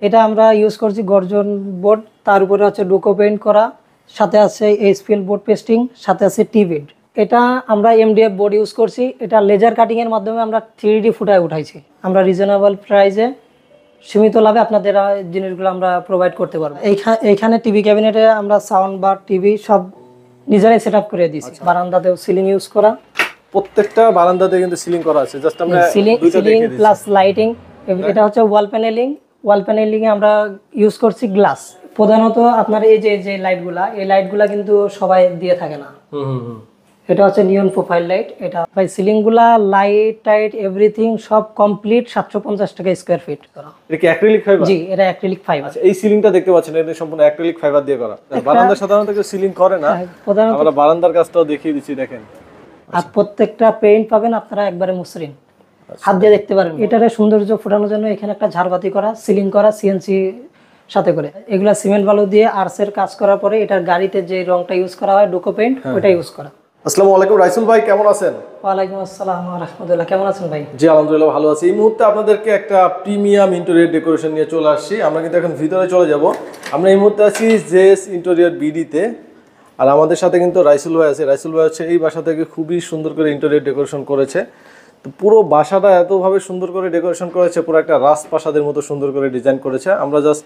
এটা আমরা ইউজ করছি গর্জন বোর্ড, তার উপরে হচ্ছে ডোকো পেইন্ট করা, সাথে আছে এইচপিএল বোর্ড পেস্টিং, সাথে আছে টিবিড। এটা আমরা এমডিএফ বোর্ড ইউজ করছি। এটা লেজার কাটিং এর মাধ্যমে আমরা 3D ফুটায় উঠাইছি। আমরা রিজনেবল প্রাইসে সীমিত লাভে আপনাদের জিনিসগুলো আমরা প্রোভাইড করতে পারবো। এইখানে টিভি ক্যাবিনেটে আমরা সাউন্ড বার, টিভি সব নিজেরাই সেট আপ করে দিয়েছি। বারান্দাতেও সিলিং ইউজ করা, প্রত্যেকটা বারান্দাতে কিন্তু সিলিং করা আছে। জাস্ট আমরা সিলিং প্লাস লাইটিং। এটা হচ্ছে ওয়াল প্যানেলিং। ওয়াল প্যানেলিং এ আমরা ইউজ করছি গ্লাস। প্রধানত আপনার এই যে লাইটগুলা, এই লাইটগুলা কিন্তু সবাই দিয়ে থাকে না। এটা হচ্ছে নিয়ন প্রোফাইল লাইট। এটা ভাই সিলিং গুলা, লাইট টাইট এভরিথিং সব কমপ্লিট 750 টাকা স্কয়ার ফিট করা। এটা কি অ্যাক্রিলিক ফাইবার? জি, এটা অ্যাক্রিলিক ফাইবার। আচ্ছা, এই সিলিংটা দেখতে পাচ্ছেন, এটা সম্পূর্ণ অ্যাক্রিলিক ফাইবার দিয়ে করা। বারান্দা সাধারণত কেউ সিলিং করে না, আমরা বারান্দার কাজটাও দেখিয়ে দিচ্ছি, দেখেন। আর প্রত্যেকটা পেইন্ট পাবেন আপনারা একবারে মসৃণ, হাত দিয়ে দেখতে পারেন। এটারে সৌন্দর্য ফোটানোর জন্য এখানে একটা ঝাড়বাতি করা, সিলিং করা সিএনসি সাথে করে। এগুলা সিমেন্ট বালু দিয়ে আর্সের কাজ করার পরে এটার গাড়িতে যে রংটা ইউজ করা হয় ডোকো পেইন্ট, ওটা ইউজ করা। আসসালামু আলাইকুম রাইসুল ভাই, কেমন আছেন? ওয়ালাইকুম আসসালাম ওয়া রাহমাতুল্লাহ। কেমন আছেন ভাই? জি আলহামদুলিল্লাহ ভালো আছি। এই মুহূর্তে আপনাদেরকে একটা প্রিমিয়াম ইন্টেরিয়র ডেকোরেশন নিয়ে চলে আসছি। আমরা কিন্তু এখন ভিতরে চলে যাব। আমরা এই মুহূর্তে আছি জেএস ইন্টেরিয়র বিডিতে, আর আমাদের সাথে কিন্তু রাইসুল ভাই আছে। রাইসুল ভাই হচ্ছে এই বাসা থেকে খুবই সুন্দর করে ইন্টেরিয়র ডেকোরেশন করেছে। তো পুরো বাসাটা এতভাবে সুন্দর করে ডেকোরেশন করেছে, পুরো একটা রাজপ্রাসাদের মতো সুন্দর করে ডিজাইন করেছে। আমরা জাস্ট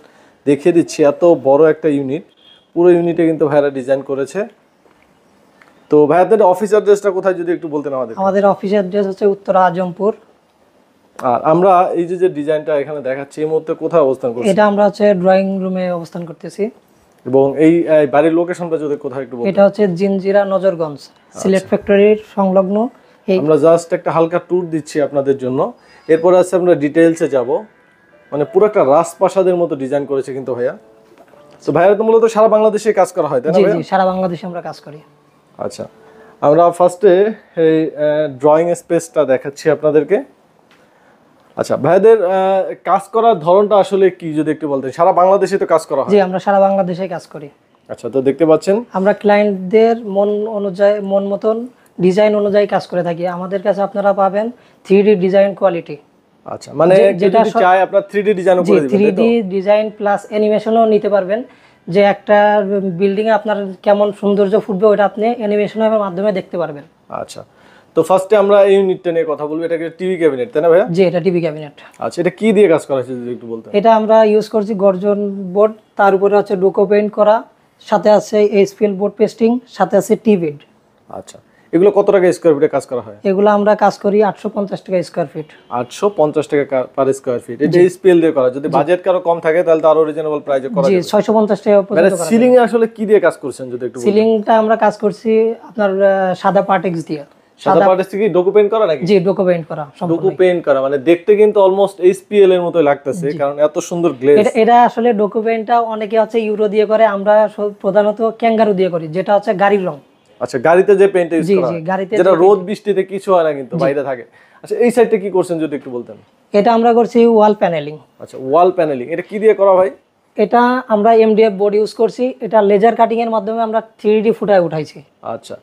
দেখিয়ে দিচ্ছি, এত বড় একটা ইউনিট, পুরো ইউনিটে কিন্তু ভাইরা ডিজাইন করেছে। তো ভাইয়াদের অফিস অ্যাড্রেসটা কোথায় যদি একটু বলতেন আমাদের? আমাদের অফিস অ্যাড্রেস হচ্ছে উত্তরা আজমপুর। আর আমরা এই যে ডিজাইনটা এখানে দেখাচ্ছি, এই মুহূর্তে কোথায় অবস্থান করছি? এটা আমরা হচ্ছে ড্রয়িং রুমে অবস্থান করতেছি। এবং এই বাড়ির লোকেশনটা যদি কোথায় একটু বলতেন? এটা হচ্ছে জিনজিরা নজরগঞ্জ, সিলেট ফ্যাক্টরির সংলগ্ন। আমরা জাস্ট একটা হালকা ট্যুর দিচ্ছি আপনাদের জন্য, এরপর আছে আমরা ডিটেইলসে যাব। মানে পুরো একটা রাজপ্রাসাদের মতো ডিজাইন করেছে কিন্তু ভাইয়া। তো ভাইয়া তো মূলত সারা বাংলাদেশে কাজ করা হয়, তাই না? জি জি, সারা বাংলাদেশে আমরা কাজ করি। আচ্ছা, আমরা ফার্স্টে এই ড্রয়িং স্পেসটা দেখাচ্ছি আপনাদেরকে। আচ্ছা, ভাইদের কাজ করার ধরনটা আসলে কি যদি একটু বলতেন? সারা বাংলাদেশে তো কাজ করা হয়। জি, আমরা সারা বাংলাদেশে কাজ করি। আচ্ছা, তো দেখতে পাচ্ছেন আমরা ক্লায়েন্টদের মন অনুযায়ী, মন মতন ডিজাইন অনুযায়ী কাজ করে থাকি। আমাদের কাছে আপনারা পাবেন 3D ডিজাইন কোয়ালিটি। আচ্ছা, মানে যেটা চাই আপনারা 3D ডিজাইনও করে দিবেন? 3D ডিজাইন প্লাস অ্যানিমেশনও নিতে পারবেন। যে একটা বিল্ডিং এ আপনার কেমন সৌন্দর্য ফুটবে ওটা আপনি অ্যানিমেশনের মাধ্যমে দেখতে পারবেন। আচ্ছা, তো ফার্স্টে আমরা এই ইউনিটটা নিয়ে কথা বলবো। এটা কি টিভি ক্যাবিনেট, তাই না ভাইয়া? জি, এটা টিভি ক্যাবিনেট। আচ্ছা, এটা কি দিয়ে কাজ করা হয়েছে যদি একটু বলতেন? এটা আমরা ইউজ করছি গর্জন বোর্ড, তার উপরে হচ্ছে ডোকো পেইন্ট করা, সাথে আছে এইচপিএল বোর্ড পেস্টিং, সাথে আছে টিবিড। আচ্ছা, এগুলো কত টাকা স্কয়ার ফিটে কাজ করা হয়? এগুলো আমরা কাজ করি 850 টাকা স্কয়ার ফিট। 850 টাকা পার স্কয়ার ফিট। এটা এইচপিএল দিয়ে করা। যদি বাজেট কারো কম থাকে তাহলে তো আরো রিজনেবল প্রাইসে করা জি, যাবে। 650 টাকা পর্যন্ত করা। সিলিং এ আসলে কি দিয়ে কাজ করছেন যদি একটু বলতেন? সিলিংটা আমরা কাজ করছি আপনার সাদা পার্টেক্স দিয়ে। সাদা পার্টেক্স কি ডোকো পেইন্ট করা নাকি? জি, ডোকো পেইন্ট করা। ডোকো পেইন্ট করা মানে দেখতে কিন্তু অলমোস্ট এইচপিএল এর মতোই লাগতেছে, কারণ এত সুন্দর গ্লেজ। এটা আসলে ডোকো পেইন্টটা অনেকে হচ্ছে ইউরো দিয়ে করে, আমরা প্রধানত ক্যাঙ্গারু দিয়ে করি, যেটা হচ্ছে গাড়ির রং। আচ্ছা, গাড়িতে যে পেইন্ট ইউজ করা হয়, গাড়িতে যেটা রোদ বৃষ্টিতে কিছু হয় না কিন্তু বাইরে থাকে। আচ্ছা, এই সাইডটা কি করছেন যদি একটু বলতেন? এটা আমরা করছি ওয়াল প্যানেলিং। আচ্ছা, ওয়াল প্যানেলিং, এটা কি দিয়ে করা ভাই? এটা আমরা এমডিএফ বোর্ড ইউজ করছি। এটা লেজার কাটিং এর মাধ্যমে আমরা 3D ফুটায় উঠাইছি। আচ্ছা,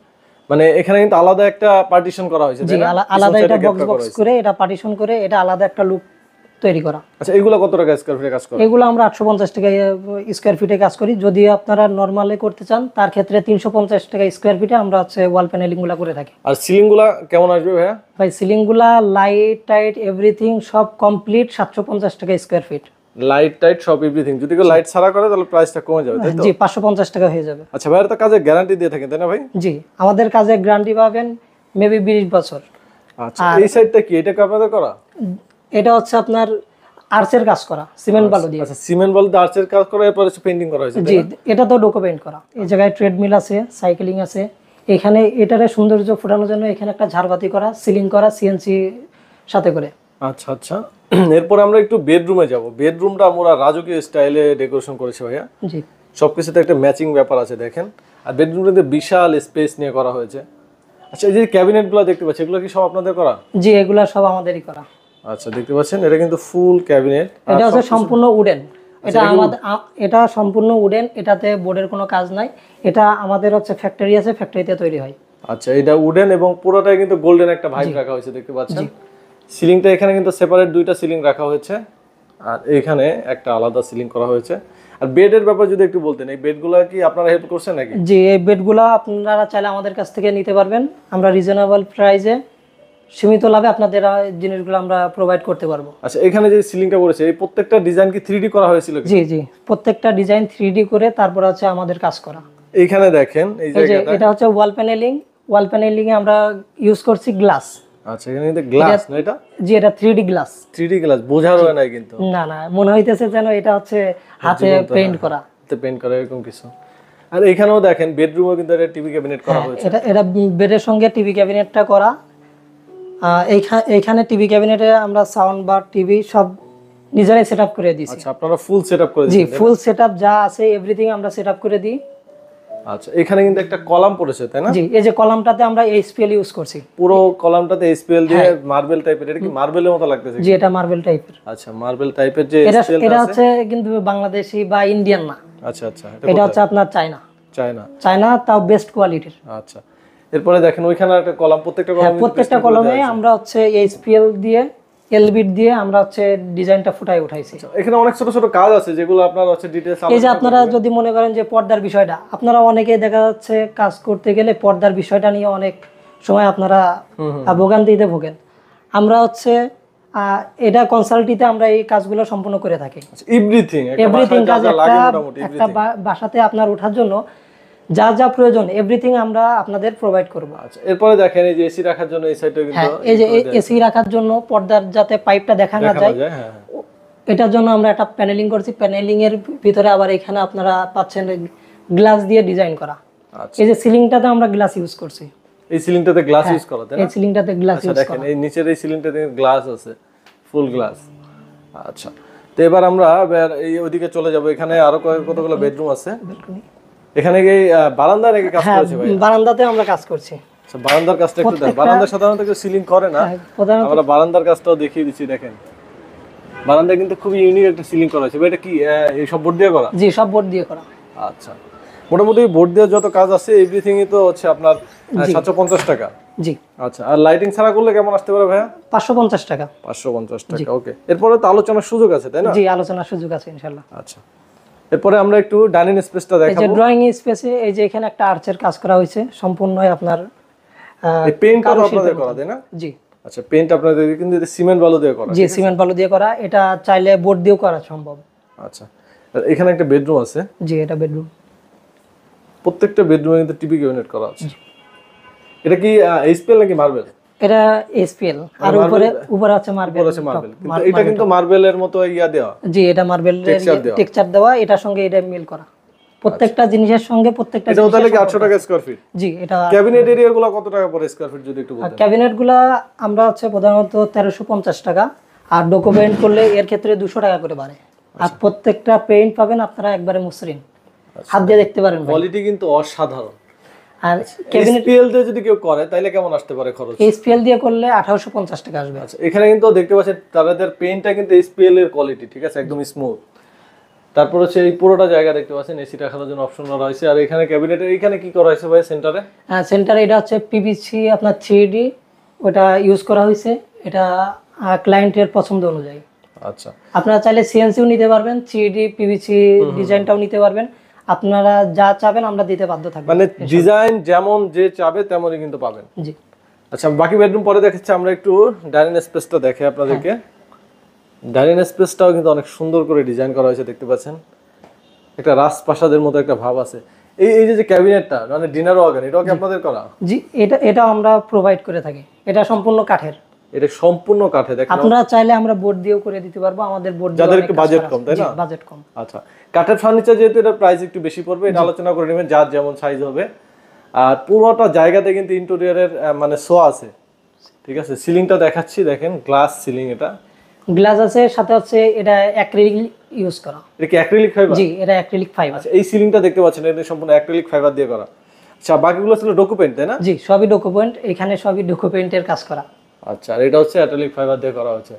মানে এখানে কিন্তু আলাদা একটা পার্টিশন করা হয়েছে, জি, আলাদা এটা বক্স করে এটা পার্টিশন করে এটা আলাদা একটা লুক তৈরি করা। আচ্ছা, এগুলো কত টাকা স্কয়ার ফিটে কাজ করে? এগুলো আমরা 850 টাকা স্কয়ার ফিটে কাজ করি। যদি আপনারা নরমালে করতে চান তার ক্ষেত্রে 350 টাকা স্কয়ার ফিটে আমরা হচ্ছে ওয়াল প্যানেলিং গুলো করে থাকি। আর সিলিং গুলা কেমন আসবে ভাইয়া? ভাই সিলিং গুলা, লাইট টাইট এভরিথিং সব কমপ্লিট 750 টাকা স্কয়ার ফিট। লাইট টাইট সব এভরিথিং। যদি কেউ লাইট ছাড়া করে তাহলে প্রাইসটা কমে যাবে, তাই তো? জি, 550 টাকা হয়ে যাবে। আচ্ছা, ভাইয়ার তো কাজে গ্যারান্টি দিয়ে থাকেন, তাই না ভাই? জি, আমাদের কাজে গ্যারান্টি পাবেন মেবি 20 বছর। আচ্ছা, এই সাইডটা কি, এটা কি আপনাদের করা? এটা হচ্ছে আপনার আর্চের কাজ করা, সিমেন্ট বালু দিয়ে। আচ্ছা, সিমেন্ট বালু দিয়ে আর্চের কাজ করা, এরপর পেইন্টিং করা হয়েছে। জি, এটা তো ডোকো পেইন্ট করা। এই জায়গায় ট্রেডমিল আছে, সাইকেলিং আছে। এখানে এটারে সৌন্দর্য ফোটানোর জন্য এখানে একটা ঝাড়বাতি করা, সিলিং করা সিএনসি সাথে করে। আচ্ছা আচ্ছা, এরপর আমরা একটু বেডরুমে যাব। বেডরুমটা আমরা রাজকীয় স্টাইলে ডেকোরেশন করেছে ভাইয়া। জি, সবকিছুতে একটা ম্যাচিং ব্যাপার আছে দেখেন। আর বেডরুমটাতে বিশাল স্পেস নিয়ে করা হয়েছে। আচ্ছা, এই যে ক্যাবিনেটগুলো দেখতে পাচ্ছি, এগুলো কি সব আপনাদের করা? জি, এগুলা সব আমাদেরই করা। আচ্ছা, দেখতে পাচ্ছেন এটা কিন্তু ফুল ক্যাবিনেট। এটা হচ্ছে সম্পূর্ণ উডেন। এটা সম্পূর্ণ উডেন, এটাতে বোর্ডের কোনো কাজ নাই। এটা আমাদের হচ্ছে ফ্যাক্টরি আছে, ফ্যাক্টরিতে তৈরি হয়। আচ্ছা, এটা উডেন এবং পুরোটাই কিন্তু গোল্ডেন একটা ভাইব রাখা হয়েছে, দেখতে পাচ্ছেন। সিলিংটা এখানে কিন্তু সেপারেট দুইটা সিলিং রাখা হয়েছে। আর এখানে একটা আলাদা সিলিং করা হয়েছে। আর বেডের ব্যাপারে যদি একটু বলতেন, এই বেডগুলো কি আপনারা হেল্প করছেন নাকি? জি, এই বেডগুলো আপনারা চাইলে আমাদের কাছ থেকে নিতে পারবেন। আমরা রিজনেবল প্রাইসে সীমিত লাভে আপনাদের জিনিসগুলো আমরা প্রোভাইড করতে পারবো। আচ্ছা, এখানে যে সিলিংটা করেছে এই প্রত্যেকটা ডিজাইন কি 3D করা হয়েছিল কি? জি জি, প্রত্যেকটা ডিজাইন 3D করে তারপর হচ্ছে আমাদের কাজ করা। এইখানে দেখেন এই এই যে জায়গাটা, এটা হচ্ছে ওয়াল প্যানেলিং। ওয়াল প্যানেলিং এ আমরা ইউজ করছি গ্লাস। আচ্ছা এখানে কিন্তু গ্লাস না, এটা জি, এটা 3D গ্লাস। 3D গ্লাস বোঝার হয় না কিন্তু। না না, মনে হইতেছে যেন এটা হচ্ছে হাতে পেইন্ট করা। হাতে পেইন্ট করা এরকম কিছু। আর এখানেও দেখেন বেডরুমও কিন্তু একটা টিভি ক্যাবিনেট করা হয়েছে। এটা বেডের সঙ্গে টিভি ক্যাবিনেটটা করা। এইখানে টিভি ক্যাবিনেটে আমরা সাউন্ড বার টিভি সব নিজেরাই সেটআপ করে দিয়েছি। আচ্ছা, আপনারা ফুল সেটআপ করে জি, দিয়েছেন? ফুল সেটআপ যা আছে এভরিথিং আমরা সেটআপ করে দিই। আচ্ছা, এখানে কিন্তু একটা কলাম পড়েছে তাই না? জি, এই যে কলামটাতে আমরা এইচপিএল ইউজ করছি। পুরো কলামটাতে এসপিএল দিয়ে মার্বেল টাইপের। এটা কি মার্বেলের মতো লাগতেছে? জি, এটা মার্বেল টাইপের। আচ্ছা, মার্বেল টাইপের যে এটা স্কেলটা আছে। হচ্ছে কিন্তু বাংলাদেশি বা ইন্ডিয়ান না। আচ্ছা আচ্ছা, এটা হচ্ছে আপনার চায়না। চায়না, তাও বেস্ট কোয়ালিটির। আচ্ছা, এরপরে দেখেন ওইখানে একটা কলাম, প্রত্যেকটা কলাম প্রত্যেকটা কলমে আমরা হচ্ছে এইচপিএল দিয়ে এলবিট দিয়ে আমরা হচ্ছে ডিজাইনটা ফুটাই উঠাইছি। এখানে অনেক ছোট ছোট কাজ আছে যেগুলো আপনারা হচ্ছে ডিটেইলস এই যে আপনারা যদি মনে করেন যে পর্দার বিষয়টা, আপনারা অনেকেই দেখা যাচ্ছে কাজ করতে গেলে পর্দার বিষয়টা নিয়ে অনেক সময় আপনারা ভোগান্তিতে ভোগেন। আমরা হচ্ছে এটা কনসাল্টিতে আমরা এই কাজগুলো সম্পূর্ণ করে থাকি। এভরিথিং কাজ একটা বাসাতে আপনার ওঠার জন্য যা যা প্রয়োজন এভরিথিং আমরা আপনাদের প্রোভাইড করব। আচ্ছা, এরপরে দেখেন এই যে এসি রাখার জন্য এই সাইডে কিন্তু এই যে এসি রাখার জন্য পর্দার যাতে পাইপটা দেখা না যায়, এটার জন্য আমরা একটা প্যানেলিং করছি। প্যানেলিং এর ভিতরে আবার এখানে আপনারা পাচ্ছেন গ্লাস দিয়ে ডিজাইন করা। এই যে সিলিংটাতে আমরা গ্লাস ইউজ করছি। এই সিলিংটাতে গ্লাস ইউজ করা তাই না? এই সিলিংটাতে গ্লাস ইউজ করা। দেখেন এই নিচের এই সিলিংটাতে গ্লাস আছে, ফুল গ্লাস। আচ্ছা, তো এবার আমরা এই ওইদিকে চলে যাব। এখানে আরো কতগুলো বেডরুম আছে। এখানে কি বারান্দায় নাকি কাজ করেছে ভাই? বারান্দাতে আমরা কাজ করছি। আচ্ছা, বারান্দার কাজটা একটু দেখ। বারান্দা সাধারণত কেউ সিলিং করে না, আমরা বারান্দার কাজটাও দেখিয়ে দিচ্ছি। দেখেন বারান্দা কিন্তু খুব ইউনিক একটা সিলিং করা আছে। এটা কি এই সব বোর্ড দিয়ে করা? জি, সব বোর্ড দিয়ে করা। আচ্ছা, মোটামুটি বোর্ড দিয়ে যত কাজ আছে এভরিথিং ই তো হচ্ছে আপনার 750 টাকা। জি। আচ্ছা, আর লাইটিং ছাড়া করলে কেমন আসতে পারে ভাইয়া? 550 টাকা। 550 টাকা, ওকে। এরপরে তো আলোচনার সুযোগ আছে তাই না? জি, আলোচনার সুযোগ আছে ইনশাআল্লাহ। আচ্ছা, এরপরে আমরা একটু ডাইনিং স্পেসটা দেখাবো। এই যে ড্রয়িং স্পেসে এই যে এখানে একটা আর্চের কাজ করা হয়েছে, সম্পূর্ণই আপনার এই পেইন্ট আপনাদের করা তাই না? জি। আচ্ছা, পেইন্ট আপনাদের কিন্তু সিমেন্ট বালু দিয়ে করা? জি, সিমেন্ট বালু দিয়ে করা। এটা চাইলে বোর্ড দিয়েও করা সম্ভব। আচ্ছা, আর এখানে একটা বেডরুম আছে। জি, এটা বেডরুম। প্রত্যেকটা বেডরুমে কিন্তু টিভি ক্যাবিনেট করা আছে। এটা কি এইচপিএল নাকি মার্বেল? এটা এইচপিএল, আর উপরে আছে মার্বেল। কিন্তু এটা কিন্তু মার্বেলের মতো ইয়া দেওয়া? জি, এটা মার্বেলের টেক্সচার দেওয়া। এটার সঙ্গে এটা মিল করা। প্রত্যেকটা জিনিসের সঙ্গে প্রত্যেকটা এটা তাহলে কি 800 টাকা স্কয়ার ফিট? জি, এটা ক্যাবিনেট এরিয়াগুলো কত টাকা পড়ে স্কয়ার ফিট যদি একটু বলতেন? ক্যাবিনেটগুলো আমরা হচ্ছে প্রধানত 1350 টাকা, আর ডকুমেন্ট করলে এর ক্ষেত্রে 200 টাকা করে বাড়ে। আর প্রত্যেকটা পেইন্ট পাবেন আপনারা একবারে মসৃণ, হাত দিয়ে দেখতে পারেন। কোয়ালিটি কিন্তু অসাধারণ। আর এইচপিএল দিয়ে যদি কেউ করে তাহলে কেমন আসতে পারে খরচ? এইচপিএল দিয়ে করলে 1850 টাকা আসবে। আচ্ছা, এখানে কিন্তু দেখতে পাচ্ছেন তাদের পেইন্টটা কিন্তু এইচপিএল এর কোয়ালিটি, ঠিক আছে, একদম স্মুথ। তারপর হচ্ছে এই পুরোটা জায়গা দেখতে পাচ্ছেন এসি রাখার জন্য অপশন করা হয়েছে। আর এখানে ক্যাবিনেটের এখানে কি করা হয়েছে ভাই সেন্টারে? সেন্টারে এটা হচ্ছে পিভিসি আপনার 3D ওটা ইউজ করা হয়েছে। এটা ক্লায়েন্টের পছন্দ অনুযায়ী। আচ্ছা, আপনারা চাইলে সিএনসিও নিতে পারবেন, 3D পিভিসি ডিজাইনটাও নিতে পারবেন। আপনারা যা চাবেন আমরা দিতে বাধ্য থাকব। মানে ডিজাইন যেমন যে চাবে তেমনই কিন্তু পাবেন। জি। আচ্ছা, বাকি বেডরুম পরে দেখাচ্ছি। আমরা একটু ডাইনিং স্পেসটা দেখে আপনাদেরকে। ডাইনিং স্পেসটাও কিন্তু অনেক সুন্দর করে ডিজাইন করা হয়েছে, দেখতে পাচ্ছেন একটা রাজপ্রাসাদের মতো একটা ভাব আছে। এই যে ক্যাবিনেটটা মানে ডিনার ওয়াগন, এটাও কি আপনাদের করা? জি, এটা আমরা প্রোভাইড করে থাকি। এটা সম্পূর্ণ কাঠের। এটা সম্পূর্ণ কাঠে। দেখেন আপনারা চাইলে আমরা বোর্ড দিয়েও করে দিতে পারবো। আমাদের বোর্ড যাদের একটু বাজেট কম তাই না? বাজেট কম। আচ্ছা, কাঠের ফার্নিচার যেহেতু এটা প্রাইস একটু বেশি পড়বে, এটা আলোচনা করে নেবেন যার যেমন সাইজ হবে। আর পুরোটা জায়গাতে কিন্তু ইন্টেরিয়রের মানে শো আছে, ঠিক আছে। সিলিংটা দেখাচ্ছি, দেখেন গ্লাস সিলিং। এটা গ্লাস আছে, সাথে হচ্ছে এটা অ্যাক্রিলিক ইউজ করা। এটা কি অ্যাক্রিলিক ফাইবার? জি, এটা অ্যাক্রিলিক ফাইবার। আচ্ছা, এই সিলিংটা দেখতে পাচ্ছেন এটা সম্পূর্ণ অ্যাক্রিলিক ফাইবার দিয়ে করা। আচ্ছা, বাকিগুলো ছিল ডকুমেন্ট তাই না? জি, সবই ডকুমেন্ট। এখানে সবই ডকুমেন্টের কাজ করা। আচ্ছা, আর এটা হচ্ছে অ্যাক্রিলিক ফাইবার দিয়ে করা হয়েছে।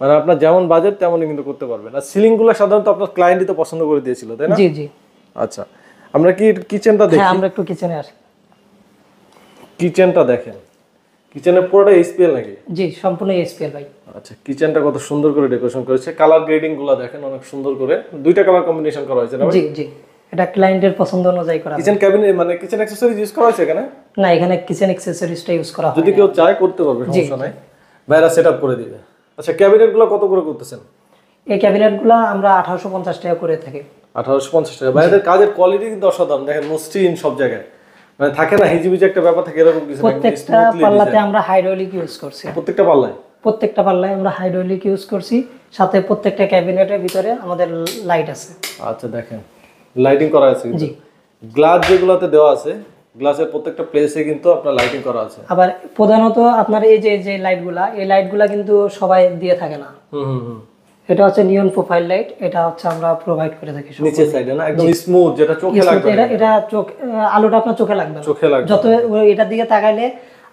মানে আপনার যেমন বাজেট তেমনই কিন্তু করতে পারবেন। আর সিলিংগুলো সাধারণত আপনার ক্লায়েন্টই তো পছন্দ করে দিয়েছিল তাই না? জি জি। আচ্ছা, আমরা কি কিচেনটা দেখি? হ্যাঁ, আমরা একটু কিচেনে আসি। কিচেনটা দেখেন, কিচেনের পুরোটা এইচপিএল নাকি? জি সম্পূর্ণ এসপিএল ভাই। আচ্ছা, কিচেনটা কত সুন্দর করে ডেকোরেশন করেছে, কালার গ্রেডিং গুলো দেখেন অনেক সুন্দর করে, দুইটা কালার কম্বিনেশন করা হয়েছে না ভাই? জি জি, এটা ক্লায়েন্টের পছন্দ অনুযায়ী করা। কিচেন ক্যাবিনেট মানে কিচেন অ্যাকসেসরিজ ইউজ করা হয়েছে এখানে? না, এখানে কিচেন অ্যাকসেসরিজটা ইউজ করা হয়। যদি কেউ চায় করতে পারবে, সমস্যা নাই, ভাইরা সেটআপ করে দিবে। আচ্ছা, ক্যাবিনেট গুলো কত করে করতেছেন? এই ক্যাবিনেটগুলো আমরা 1850 টাকা করে থাকি। 1850 টাকা। ভাইদের কাজের কোয়ালিটি কিন্তু অসাধারণ, দেখেন মসৃণ সব জায়গায়, মানে থাকে না হিজিবিজি একটা ব্যাপার থাকে, এরকম কিছু না। প্রত্যেকটা পাল্লাতে আমরা হাইড্রোলিক ইউজ করছি। প্রত্যেকটা পাল্লায় আমরা হাইড্রোলিক ইউজ করছি, সাথে প্রত্যেকটা ক্যাবিনেটের ভিতরে আমাদের লাইট আছে। আচ্ছা, দেখেন লাইটিং করা আছে কিন্তু। গ্লাস যেগুলোতে দেওয়া আছে, গ্লাসের প্রত্যেকটা প্লেসে কিন্তু আপনার লাইটিং করা আছে। আবার প্রধানত আপনার এই যে লাইটগুলা, এই লাইটগুলা কিন্তু সবাই দিয়ে থাকে না। এটা হচ্ছে নিয়ন প্রোফাইল লাইট, এটা হচ্ছে আমরা প্রোভাইড করে থাকি নিচের সাইডে না, একদম স্মুথ, যেটা চোখে লাগবে। এটা চোখ, আলোটা আপনার চোখে লাগবে না, চোখে লাগবে যত এটার দিকে তাকাইলে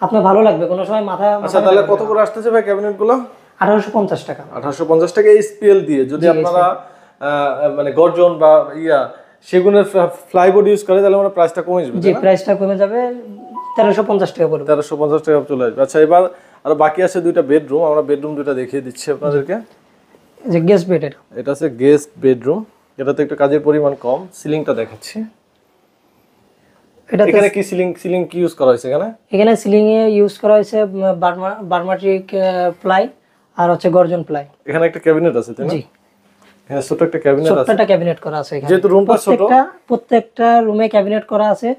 আপনার ভালো লাগবে, কোনো সময় মাথা। আচ্ছা, তাহলে কত করে আসতেছে ভাই ক্যাবিনেট গুলো? 1850 টাকা। 1850 টাকা এসপিএল দিয়ে। যদি আপনারা মানে গর্জন বা সেগুনের ফ্লাইবোর্ড ইউজ করে, তাহলে আমরা প্রাইসটা কমে যাবে। জি, প্রাইসটা কমে যাবে, 1350 টাকা পড়বে। 1350 টাকা চলে আসবে। আচ্ছা, এবার আর বাকি আছে দুইটা বেডরুম, আমরা বেডরুম দুটো দেখিয়ে দিচ্ছি আপনাদেরকে। যে গেস্ট বেড, এটা আছে গেস্ট বেডরুম, এটাতে একটু কাজের পরিমাণ কম। সিলিংটা দেখাচ্ছি। এখানে কি সিলিং কি ইউজ করা হয়েছে? এখানে সিলিং এ ইউজ করা হয়েছে বার্মাটিক প্লাই আর হচ্ছে গর্জন প্লাই। এখানে একটা ক্যাবিনেট আছে, তাই না? জি, এখানে ছোট একটা ক্যাবিনেট আছে। ছোট একটা ক্যাবিনেট করা আছে এখানে, যেহেতু রুমটা ছোট, প্রত্যেকটা রুমে ক্যাবিনেট করা আছে।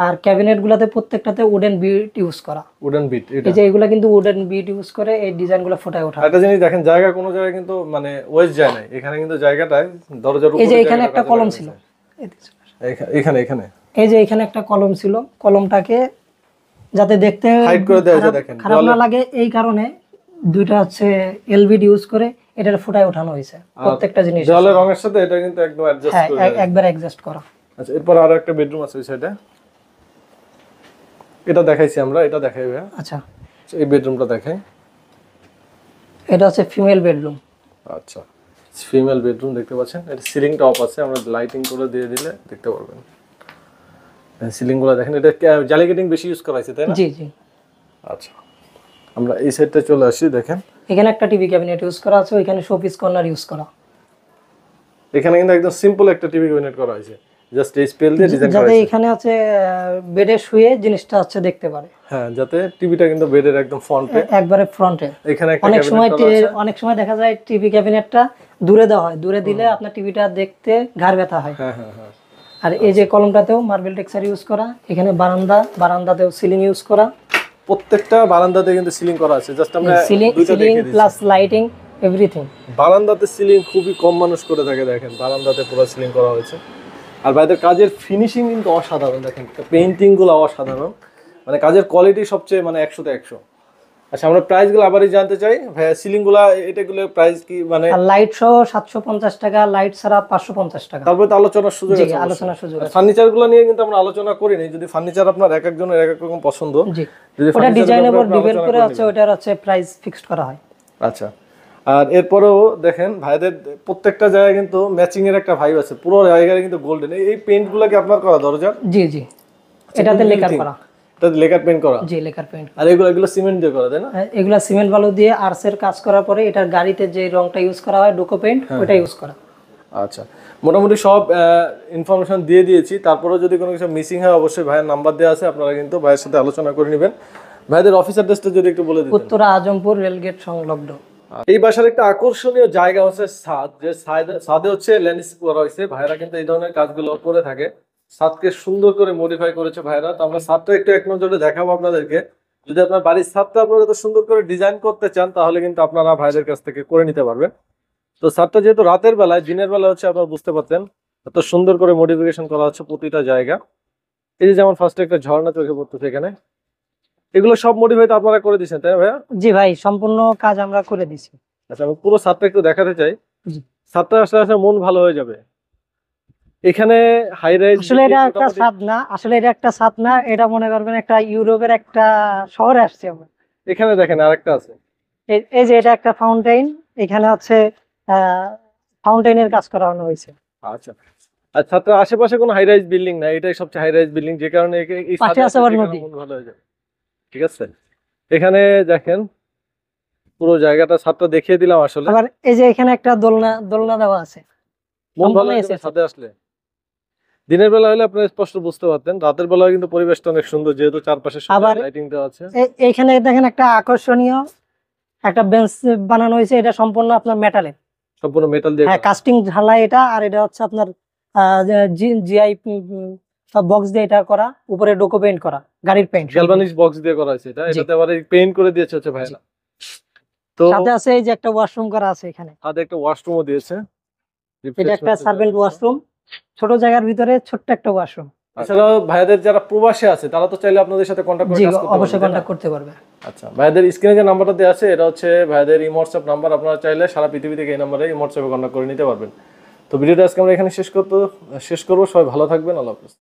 আর ক্যাবিনেটগুলোতে প্রত্যেকটাতে উডেন বিট ইউজ করা। উডেন বিট, এই যে এগুলা কিন্তু উডেন বিট ইউজ করে এই ডিজাইনগুলো ফুটায় ওঠা। একটা জিনিস দেখেন, জায়গা কোনো জায়গায় কিন্তু মানে ওয়েস্ট যায় না, এখানে কিন্তু জায়গাটায় দরজার উপরে। এই যে এখানে একটা কলম ছিল, এখানে এই যে এখানে একটা কলম ছিল, কলমটাকে যাতে দেখতে হাইড করে দেওয়া যায়, দেখেন খারাপ না লাগে, এই কারণে দুইটা হচ্ছে এলবিড ইউজ করে এটার ফুটায় ওঠানো হয়েছে। প্রত্যেকটা জিনিস দেওয়ালের রঙের সাথে এটা কিন্তু একদম অ্যাডজাস্ট করে, হ্যাঁ একবার অ্যাডজাস্ট করা। আচ্ছা, এরপর আরো একটা বেডরুম আছে ওই সাইডে, এটা দেখাইছি আমরা, এটা দেখাই ভাই। আচ্ছা, এই বেডরুমটা দেখাই। এটা হচ্ছে ফিমেল বেডরুম। আচ্ছা, ফিমেল বেডরুম দেখতে পাচ্ছেন, এটা সিলিংটা অফ আছে, আমরা লাইটিং করে দিয়ে দিলে দেখতে পারবেন। সিলিং গুলো দেখেন, এটা জালি কাটিং বেশি ইউজ করা হয়েছে, তাই না? জি জি। আচ্ছা, আমরা এই সাইডটা চলে আসি। দেখেন এখানে একটা টিভি ক্যাবিনেট ইউজ করা আছে, ওইখানে শোপিস কর্নার ইউজ করা। এখানে কিন্তু একদম সিম্পল একটা টিভি ক্যাবিনেট করা হয়েছে, জাস্ট এইচপিএল দিয়ে ডিজাইন করা যাতে হয়েছে। এখানে আছে বেডে শুয়ে জিনিসটা আছে দেখতে পারে। হ্যাঁ, যাতে টিভিটা কিন্তু বেডের একদম ফ্রন্টে, একবারে ফ্রন্টে। এখানে একটা অনেক সময় দেখা যায় টিভি ক্যাবিনেটটা দূরে দেওয়া হয়, দূরে দিলে আপনার টিভিটা দেখতে ঘাড় ব্যথা হয়। হ্যাঁ হ্যাঁ হ্যাঁ। আর এই যে কলমটাতেও মার্বেল টেক্সচার ইউজ করা, এখানে বারান্দাতেও সিলিং ইউজ করা। প্রত্যেকটা বারান্দাতে কিন্তু সিলিং করা আছে, জাস্ট আমরা সিলিং প্লাস লাইটিং এভরিথিং। বারান্দাতে সিলিং খুবই কম মানুষ করে থাকে, দেখেন বারান্দাতে পুরো সিলিং করা হয়েছে। আর ভাইদের কাজের ফিনিশিং কিন্তু অসাধারণ, দেখেন পেইন্টিং গুলো অসাধারণ, মানে কাজের কোয়ালিটি সবচেয়ে মানে 100তে 100। আচ্ছা, আমরা প্রাইস গুলো আবারই জানতে চাই ভাই, সিলিং গুলা এটাগুলো প্রাইস কি? মানে লাইট সহ 750 টাকা, লাইট ছাড়া 550 টাকা। তারপরে তো আলোচনার সুযোগ আছে, আলোচনার সুযোগ আছে। ফার্নিচার গুলো নিয়ে কিন্তু আমরা আলোচনা করিনি, যদি ফার্নিচার আপনার এক একজনের এক এক রকম পছন্দ, যদি ওটা ডিজাইনের উপর ডিপেন্ড করে হচ্ছে ওটার হচ্ছে প্রাইস ফিক্সড করা হয়। আচ্ছা, আর এরপরেও দেখেন ভাইদের প্রত্যেকটা জায়গায় কিন্তু ম্যাচিং এর একটা ভাইব আছে, পুরো জায়গায় কিন্তু গোল্ডেন। এই পেইন্ট গুলো কি আপনার করা দরজার? জি জি, এটাতে লেকার করা। এটাতে লেকার পেইন্ট করা? জি, লেকার পেইন্ট। আর এগুলো সিমেন্ট দিয়ে করা, তাই না? এগুলা সিমেন্ট বালু দিয়ে আর্সের কাজ করার পরে এটার গাড়িতে যে রংটা ইউজ করা হয় ডোকো পেইন্ট, ওটা ইউজ করা। আচ্ছা, মোটামুটি সব ইনফরমেশন দিয়ে দিয়েছি। তারপরেও যদি কোনো কিছু মিসিং হয় অবশ্যই ভাইয়ের নাম্বার দেওয়া আছে, আপনারা কিন্তু ভাইয়ের সাথে আলোচনা করে নেবেন। ভাইদের অফিস অ্যাড্রেসটা যদি একটু বলে দিতেন। উত্তরা আজমপুর রেলগেট সংলগ্ন। এই বাসার একটা আকর্ষণীয় জায়গা হচ্ছে ছাদ, যে ছাদে হচ্ছে ল্যান্ডস্কেপ করা হয়েছে। ভাইরা কিন্তু এই ধরনের কাজগুলো করে থাকে, ছাদকে সুন্দর করে মডিফাই করেছে ভাইরা। তো আমরা ছাদটা একটু এক নজরে দেখাবো আপনাদেরকে। যদি আপনার বাড়ির ছাদটা আপনারা এত সুন্দর করে ডিজাইন করতে চান, তাহলে কিন্তু আপনারা ভাইদের কাছ থেকে করে নিতে পারবেন। তো ছাদটা যেহেতু রাতের বেলায়, দিনের বেলা হচ্ছে আপনারা বুঝতে পারছেন এত সুন্দর করে মডিফিকেশন করা হচ্ছে প্রতিটা জায়গা। এই যে যেমন ফার্স্টে একটা ঝর্ণা চোখে পড়তেছে এখানে, এগুলো সব মডিফাই তো আপনারা করে দিয়েছেন, তাই না ভাইয়া? জি ভাই, সম্পূর্ণ কাজ আমরা করে দিছি। আচ্ছা, আমি পুরো ছাদটা একটু দেখাতে চাই। ছাদটা আসলে আসলে মন ভালো হয়ে যাবে। এখানে হাই রাইজ, আসলে এটা একটা ছাদ না, এটা মনে করবেন একটা ইউরোপের একটা শহরে আসছে আমরা। এখানে দেখেন আরেকটা আছে, এই যে এটা একটা ফাউন্টেন, এখানে হচ্ছে ফাউন্টেনের কাজ করানো হয়েছে। আচ্ছা, আর ছাদটার আশেপাশে কোনো হাই রাইজ বিল্ডিং না, এটাই সবচেয়ে হাই রাইজ বিল্ডিং, যে কারণে এই পাশে আছে আবার নদী। মন ভালো হয়ে যাবে। ঠিক আছে, এখানে দেখেন পুরো জায়গাটা ছাদটা দেখিয়ে দিলাম আসলে। আবার এই যে এখানে একটা দোলনা দেওয়া আছে। মন ভালো সম্পূর্ণ লাগবে এসে ছাদে আসলে। দিনের বেলা হলে আপনারা স্পষ্ট বুঝতে পারতেন, রাতের বেলা কিন্তু পরিবেশটা অনেক সুন্দর, যেহেতু চারপাশে আবার লাইটিং দেওয়া আছে। এইখানে দেখেন একটা আকর্ষণীয় একটা বেঞ্চ বানানো হয়েছে, এটা সম্পূর্ণ আপনার মেটালের। সম্পূর্ণ মেটাল দিয়ে হ্যাঁ, কাস্টিং ঢালাই এটা। আর এটা হচ্ছে আপনার জিআই বক্স দিয়ে এটা করা, উপরে ডোকো পেইন্ট করা, গাড়ির পেইন্ট। গ্যালভানিশ বক্স দিয়ে করা হয়েছে এটা। জি। এটাতে আবার পেইন্ট করে দিয়েছে হচ্ছে ভাইরা। তো সাথে আছে এই যে একটা ওয়াশরুম করা আছে এখানে। সাথে একটা ওয়াশরুমও দিয়েছে। এটা একটা সার্ভেন্ট ওয়াশরুম, ছোট জায়গার ভিতরে ছোট্ট একটা ওয়াশরুম। এছাড়াও ভাইয়াদের যারা প্রবাসে আছে তারা তো চাইলে আপনাদের সাথে কন্ট্যাক্ট করে জি, কাজ করতে পারবে, অবশ্যই তাই না? কন্ট্যাক্ট করতে পারবে। আচ্ছা, ভাইয়াদের স্ক্রিনে যে নাম্বারটা দেওয়া আছে এটা হচ্ছে ভাইয়াদের ইমো হোয়াটসঅ্যাপ নাম্বার। আপনারা চাইলে সারা পৃথিবী থেকে এই নাম্বারে ইমো হোয়াটসঅ্যাপে কন্ট্যাক্ট করে নিতে পারবেন। তো ভিডিওটা আজকে আমরা এখানে শেষ করবো। সবাই ভালো থাকবেন, আল্লাহ হাফেজ।